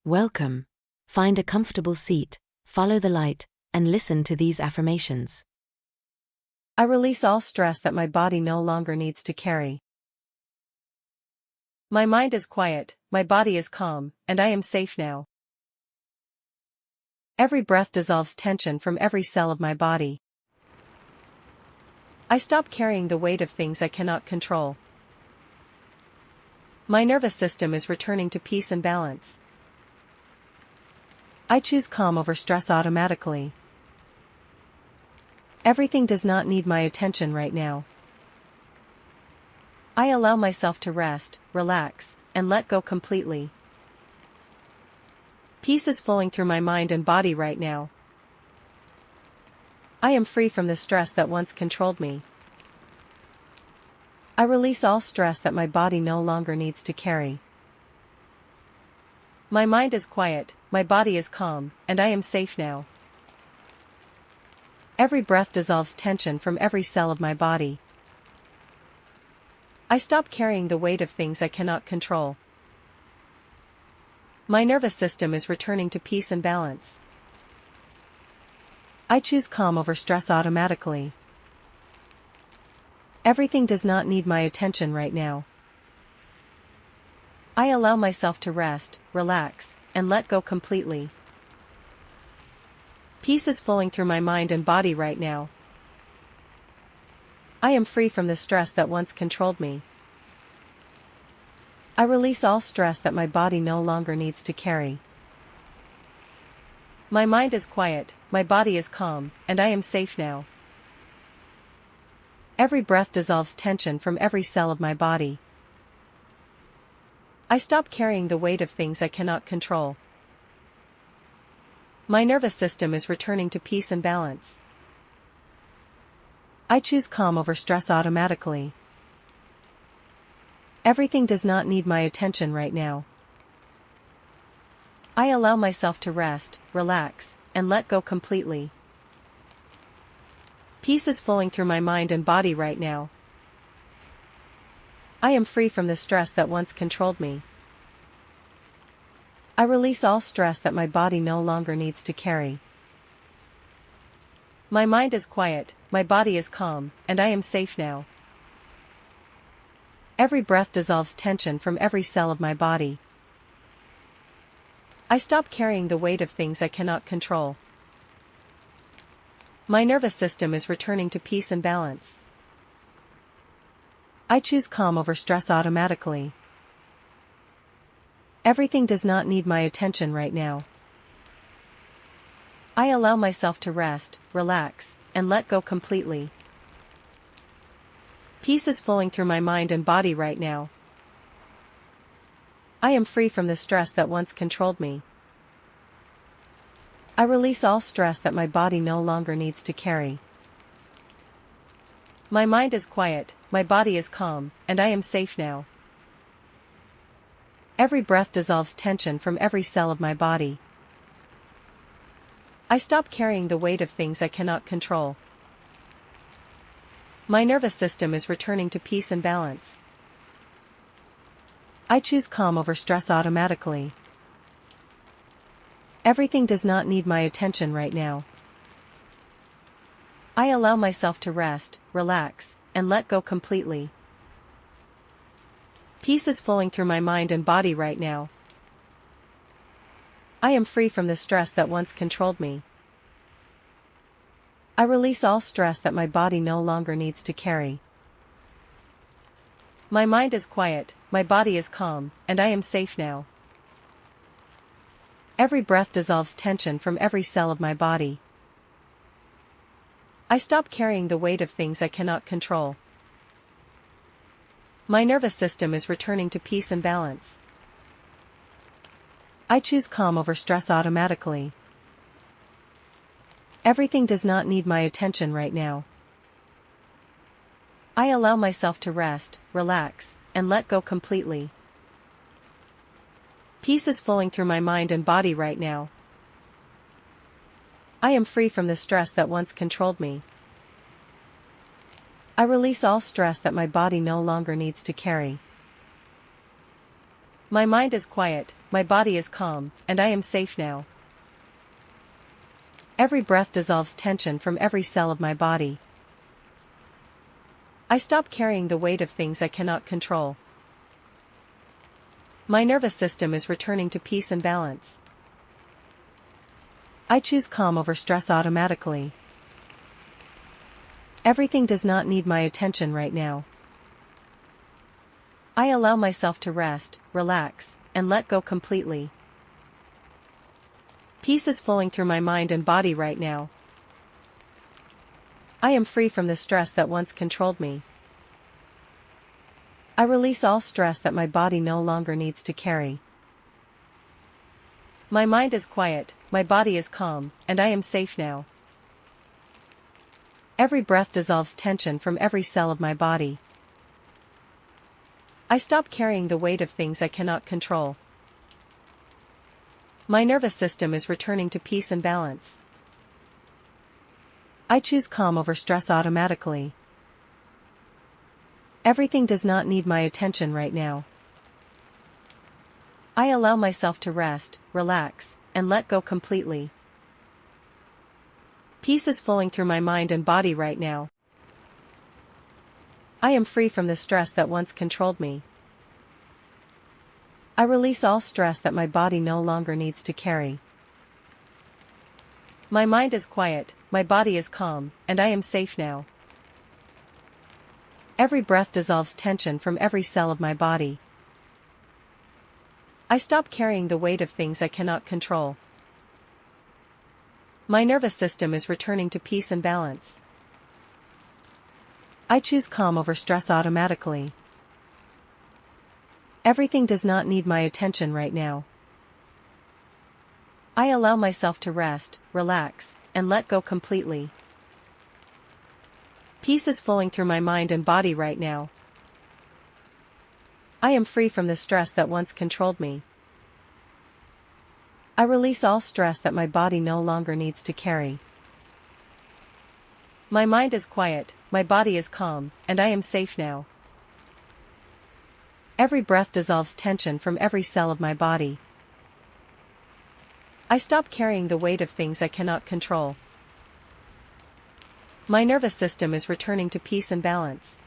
Welcome. Find a comfortable seat, follow the light, and listen to these affirmations. I release all stress that my body no longer needs to carry. My mind is quiet, my body is calm, and I am safe now. Every breath dissolves tension from every cell of my body. I stop carrying the weight of things I cannot control. My nervous system is returning to peace and balance. I choose calm over stress automatically. Everything does not need my attention right now. I allow myself to rest, relax, and let go completely. Peace is flowing through my mind and body right now. I am free from the stress that once controlled me. I release all stress that my body no longer needs to carry. My mind is quiet, my body is calm, and I am safe now. Every breath dissolves tension from every cell of my body. I stop carrying the weight of things I cannot control. My nervous system is returning to peace and balance. I choose calm over stress automatically. Everything does not need my attention right now. I allow myself to rest, relax, and let go completely. Peace is flowing through my mind and body right now. I am free from the stress that once controlled me. I release all stress that my body no longer needs to carry. My mind is quiet, my body is calm, and I am safe now. Every breath dissolves tension from every cell of my body. I stop carrying the weight of things I cannot control. My nervous system is returning to peace and balance. I choose calm over stress automatically. Everything does not need my attention right now. I allow myself to rest, relax, and let go completely. Peace is flowing through my mind and body right now. I am free from the stress that once controlled me. I release all stress that my body no longer needs to carry. My mind is quiet, my body is calm, and I am safe now. Every breath dissolves tension from every cell of my body. I stop carrying the weight of things I cannot control. My nervous system is returning to peace and balance. I choose calm over stress automatically. Everything does not need my attention right now. I allow myself to rest, relax, and let go completely. Peace is flowing through my mind and body right now. I am free from the stress that once controlled me. I release all stress that my body no longer needs to carry. My mind is quiet, my body is calm, and I am safe now. Every breath dissolves tension from every cell of my body. I stop carrying the weight of things I cannot control. My nervous system is returning to peace and balance. I choose calm over stress automatically. Everything does not need my attention right now. I allow myself to rest, relax, and let go completely. Peace is flowing through my mind and body right now. I am free from the stress that once controlled me. I release all stress that my body no longer needs to carry. My mind is quiet, my body is calm, and I am safe now. Every breath dissolves tension from every cell of my body. I stop carrying the weight of things I cannot control. My nervous system is returning to peace and balance. I choose calm over stress automatically. Everything does not need my attention right now. I allow myself to rest, relax, and let go completely. Peace is flowing through my mind and body right now. I am free from the stress that once controlled me. I release all stress that my body no longer needs to carry. My mind is quiet, my body is calm, and I am safe now. Every breath dissolves tension from every cell of my body. I stop carrying the weight of things I cannot control. My nervous system is returning to peace and balance. I choose calm over stress automatically. Everything does not need my attention right now. I allow myself to rest, relax, and let go completely. Peace is flowing through my mind and body right now. I am free from the stress that once controlled me. I release all stress that my body no longer needs to carry. My mind is quiet, my body is calm, and I am safe now. Every breath dissolves tension from every cell of my body. I stop carrying the weight of things I cannot control. My nervous system is returning to peace and balance. I choose calm over stress automatically. Everything does not need my attention right now. I allow myself to rest, relax, and let go completely. Peace is flowing through my mind and body right now. I am free from the stress that once controlled me. I release all stress that my body no longer needs to carry. My mind is quiet, my body is calm, and I am safe now. Every breath dissolves tension from every cell of my body. I stop carrying the weight of things I cannot control. My nervous system is returning to peace and balance. I choose calm over stress automatically. Everything does not need my attention right now. I allow myself to rest, relax, and let go completely. Peace is flowing through my mind and body right now. I am free from the stress that once controlled me. I release all stress that my body no longer needs to carry. My mind is quiet, my body is calm, and I am safe now. Every breath dissolves tension from every cell of my body. I stop carrying the weight of things I cannot control. My nervous system is returning to peace and balance.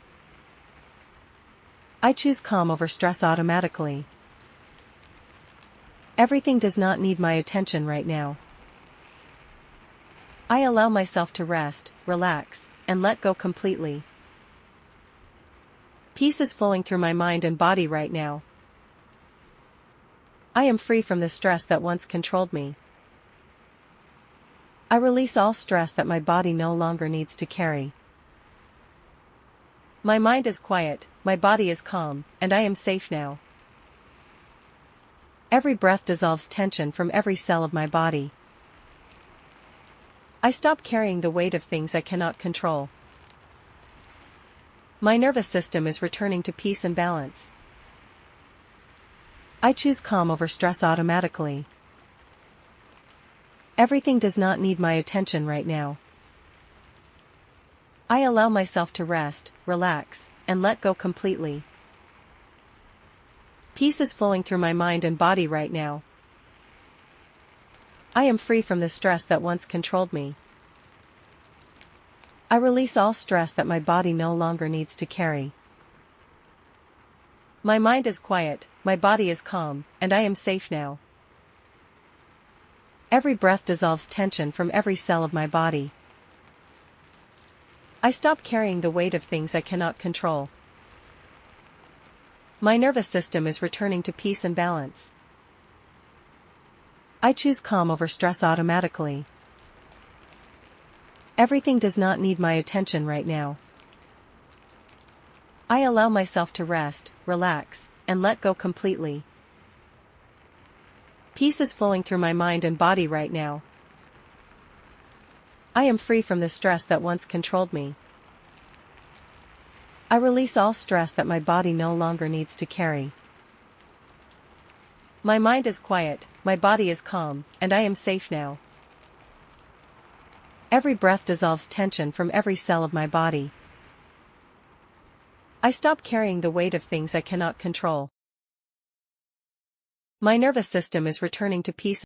I choose calm over stress automatically. Everything does not need my attention right now. I allow myself to rest, relax, and let go completely. Peace is flowing through my mind and body right now. I am free from the stress that once controlled me. I release all stress that my body no longer needs to carry. My mind is quiet, my body is calm, and I am safe now. Every breath dissolves tension from every cell of my body. I stop carrying the weight of things I cannot control. My nervous system is returning to peace and balance. I choose calm over stress automatically. Everything does not need my attention right now. I allow myself to rest, relax, and let go completely. Peace is flowing through my mind and body right now. I am free from the stress that once controlled me. I release all stress that my body no longer needs to carry. My mind is quiet, my body is calm, and I am safe now. Every breath dissolves tension from every cell of my body. I stop carrying the weight of things I cannot control. My nervous system is returning to peace and balance. I choose calm over stress automatically. Everything does not need my attention right now. I allow myself to rest, relax, and let go completely. Peace is flowing through my mind and body right now. I am free from the stress that once controlled me. I release all stress that my body no longer needs to carry. My mind is quiet, my body is calm, and I am safe now. Every breath dissolves tension from every cell of my body. I stop carrying the weight of things I cannot control. My nervous system is returning to peace.